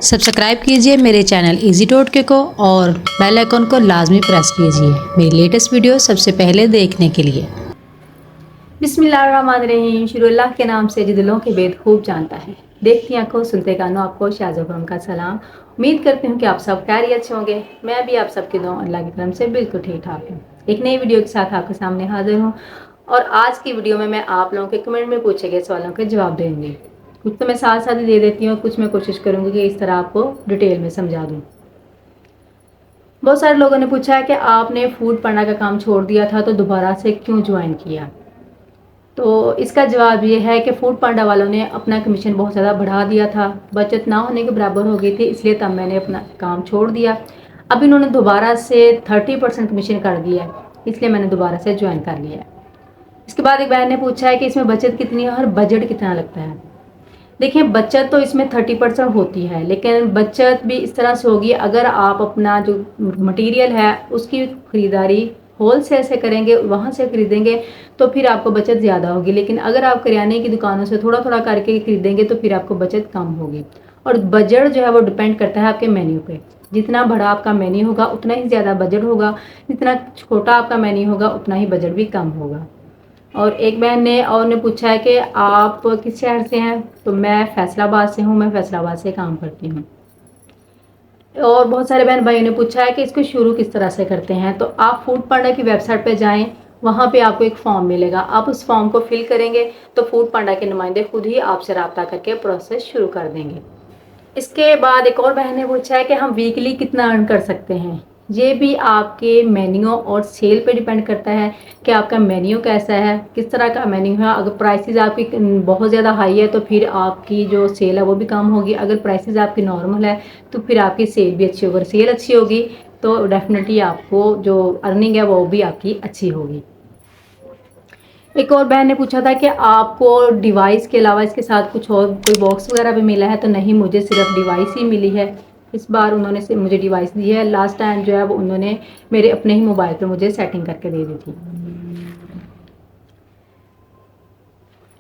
Subscribe कीजिए मेरे channel easy टोटके को और बेल आइकन को लाजमी प्रेस कीजिए मेरी लेटेस्ट वीडियो सबसे पहले देखने के लिए। बिस्मिल्लाहिर्रहमानिर्रहीम। शुरू अल्लाह के नाम से जो दिलों के भेद खूब जानता है। देखती आंखों सुनते कानों आपको शाज़ का सलाम। उम्मीद करती हूँ कि आप सब खैरियत से होंगे। मैं भी आप सबकी दुआ अल्लाह की करम से बिल्कुल ठीक ठाक हूँ। एक नई वीडियो के साथ आपके सामने हाजिर हूँ और आज की वीडियो में मैं आप लोगों के कमेंट में पूछे गए सवालों के जवाब दूँगी। कुछ तो मैं साथ साथ ही दे देती हूँ, कुछ मैं कोशिश करूँगी कि इस तरह आपको डिटेल में समझा दूँ। बहुत सारे लोगों ने पूछा है कि आपने फूड पांडा का काम छोड़ दिया था तो दोबारा से क्यों ज्वाइन किया। तो इसका जवाब ये है कि फूड पांडा वालों ने अपना कमीशन बहुत ज़्यादा बढ़ा दिया था, बचत ना होने के बराबर हो गई थी, इसलिए तब मैंने अपना काम छोड़ दिया। अब इन्होंने दोबारा से 30% कमीशन कर दिया है, इसलिए मैंने दोबारा से ज्वाइन कर लिया है। इसके बाद एक बहन ने पूछा है कि इसमें बचत कितनी है और बजट कितना लगता है। देखिए, बचत तो इसमें 30% होती है, लेकिन बचत भी इस तरह से होगी अगर आप अपना जो मटेरियल है उसकी खरीदारी होल सेल से करेंगे, वहाँ से खरीदेंगे तो फिर आपको बचत ज़्यादा होगी। लेकिन अगर आप करियाने की दुकानों से थोड़ा थोड़ा करके खरीदेंगे तो फिर आपको बचत कम होगी। और बजट जो है वो डिपेंड करता है आपके मेन्यू पे। जितना बड़ा आपका मेन्यू होगा उतना ही ज़्यादा बजट होगा, जितना छोटा आपका मेन्यू होगा उतना ही बजट भी कम होगा। और एक बहन ने पूछा है कि आप किस शहर से हैं। तो मैं फैसलाबाद से हूँ, मैं फैसलाबाद से काम करती हूँ। और बहुत सारे बहन भाइयों ने पूछा है कि इसको शुरू किस तरह से करते हैं। तो आप फूड पांडा की वेबसाइट पे जाएं, वहाँ पे आपको एक फॉर्म मिलेगा, आप उस फॉर्म को फिल करेंगे तो फूड पांडा के नुमाइंदे खुद ही आपसे रब्ता करके प्रोसेस शुरू कर देंगे। इसके बाद एक और बहन ने पूछा है कि हम वीकली कितना अर्न कर सकते हैं। ये भी आपके मेन्यू और सेल पे डिपेंड करता है कि आपका मेन्यू कैसा है, किस तरह का मेन्यू है। अगर प्राइसेस आपकी बहुत ज़्यादा हाई है तो फिर आपकी जो सेल है वो भी कम होगी। अगर प्राइसेस आपकी नॉर्मल है तो फिर आपकी सेल भी अच्छी होगी। अगर सेल अच्छी होगी तो डेफिनेटली आपको जो अर्निंग है वो भी आपकी अच्छी होगी। एक और बहन ने पूछा था कि आपको डिवाइस के अलावा इसके साथ कुछ और कोई बॉक्स वगैरह भी मिला है। तो नहीं, मुझे सिर्फ डिवाइस ही मिली है। इस बार उन्होंने से मुझे डिवाइस दी है। लास्ट टाइम जो है वो उन्होंने मेरे अपने ही मोबाइल पर मुझे सेटिंग करके दे दी थी।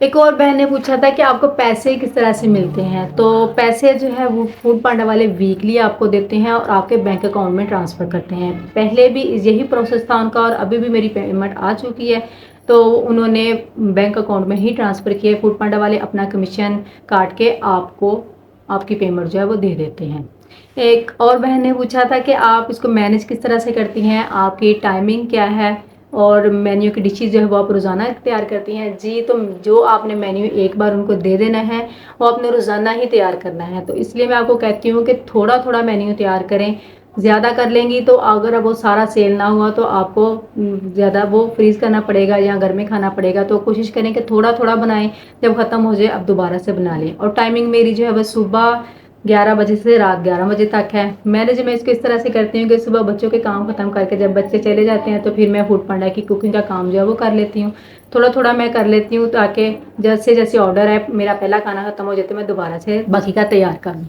एक और बहन ने पूछा था कि आपको पैसे किस तरह से मिलते हैं। तो पैसे जो है वो फूड पांडा वाले वीकली आपको देते हैं और आपके बैंक अकाउंट में ट्रांसफ़र करते हैं। पहले भी यही प्रोसेस था उनका और अभी भी मेरी पेमेंट आ चुकी है। तो उन्होंने बैंक अकाउंट में ही ट्रांसफ़र किया। फूड पांडा वाले अपना कमीशन काट के आपको आपकी पेमेंट जो है वो दे देते हैं। एक और बहन ने पूछा था कि आप इसको मैनेज किस तरह से करती हैं, आपकी टाइमिंग क्या है और मेन्यू की डिशेज़ जो है वो आप रोज़ाना तैयार करती हैं। जी, तो जो आपने मेन्यू एक बार उनको दे देना है वो आपने रोज़ाना ही तैयार करना है। तो इसलिए मैं आपको कहती हूँ कि थोड़ा थोड़ा मेन्यू तैयार करें। ज़्यादा कर लेंगी तो अगर वो सारा सेल ना हुआ तो आपको ज़्यादा वो फ्रीज़ करना पड़ेगा या घर में खाना पड़ेगा। तो कोशिश करें कि थोड़ा थोड़ा बनाएं, जब ख़त्म हो जाए अब दोबारा से बना लें। और टाइमिंग मेरी जो है वह सुबह 11 बजे से रात 11 बजे तक है। मैं इसको इस तरह से करती हूँ कि सुबह बच्चों के काम ख़त्म करके जब बच्चे चले जाते हैं तो फिर मैं फूड पांडा की कुकिंग का काम जो है वो कर लेती हूँ। थोड़ा थोड़ा मैं कर लेती हूँ ताकि जैसे जैसे ऑर्डर है मेरा पहला खाना ख़त्म हो जाए तो मैं दोबारा से बाकी का तैयार कर लूँ।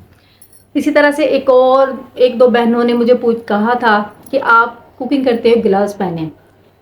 इसी तरह से एक दो बहनों ने मुझे कहा था कि आप कुकिंग करते हो ग्लव्स पहने।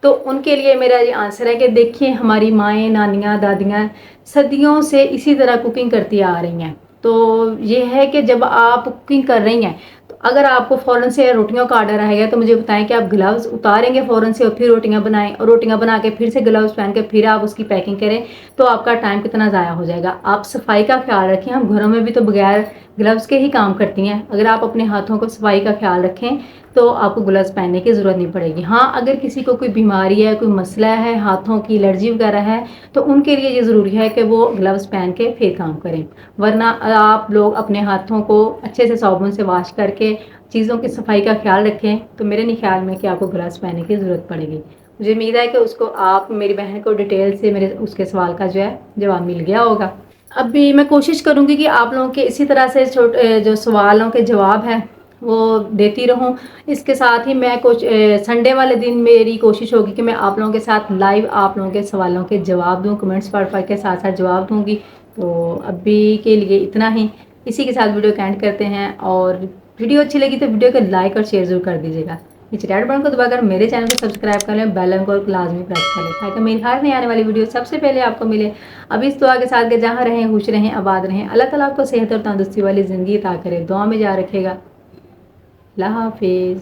तो उनके लिए मेरा ये आंसर है कि देखिए, हमारी माएँ, नानियाँ, दादियाँ सदियों से इसी तरह कुकिंग करती आ रही हैं। तो ये है कि जब आप कुकिंग कर रही हैं तो अगर आपको फ़ौरन से रोटियों का ऑर्डर आएगा तो मुझे बताएं कि आप ग्लव्स उतारेंगे फ़ौरन से और फिर रोटियां बनाएं और रोटियां बना के फिर से ग्लव्स पहन के फिर आप उसकी पैकिंग करें तो आपका टाइम कितना ज़ाया हो जाएगा। आप सफाई का ख्याल रखें। हम घरों में भी तो बगैर ग्लव्स के ही काम करती हैं। अगर आप अपने हाथों को सफाई का ख्याल रखें तो आपको ग्लव्स पहनने की ज़रूरत नहीं पड़ेगी। हाँ, अगर किसी को कोई बीमारी है, कोई मसला है, हाथों की एलर्जी वगैरह है तो उनके लिए ये ज़रूरी है कि वो ग्लव्स पहन के फिर काम करें। वरना आप लोग अपने हाथों को अच्छे से साबुन से वॉश करके चीज़ों की सफाई का ख्याल रखें तो मेरे नहीं ख्याल में कि आपको ग्लव्स पहनने की ज़रूरत पड़ेगी। मुझे उम्मीद है कि उसको आप मेरी बहन को डिटेल से मेरे उसके सवाल का जो है जवाब मिल गया होगा। अभी मैं कोशिश करूँगी कि आप लोगों के इसी तरह से छोटे जो सवालों के जवाब हैं वो देती रहूं। इसके साथ ही मैं कुछ संडे वाले दिन मेरी कोशिश होगी कि मैं आप लोगों के साथ लाइव आप लोगों के सवालों के जवाब दूं, कमेंट्स पढ़ पढ़ के साथ साथ जवाब दूंगी। तो अभी के लिए इतना ही। इसी के साथ वीडियो का एंड करते हैं और वीडियो अच्छी लगी तो वीडियो को लाइक और शेयर ज़रूर कर दीजिएगा। नीचे रेड बटन को दबाकर मेरे चैनल को सब्सक्राइब कर लें, बेल आइकन को लाजमी प्रेस कर लें ताकि मेरी हर नई आने वाली वीडियो सबसे पहले आपको मिले। अब इस दुआ के साथ कि जहाँ रहें खुश रहें, आबाद रहें, अल्लाह ताला आपको सेहत और तंदुरुस्ती वाली ज़िंदगी अता करे। दुआ में याद रखिएगा। अल्लाह हाफिज़।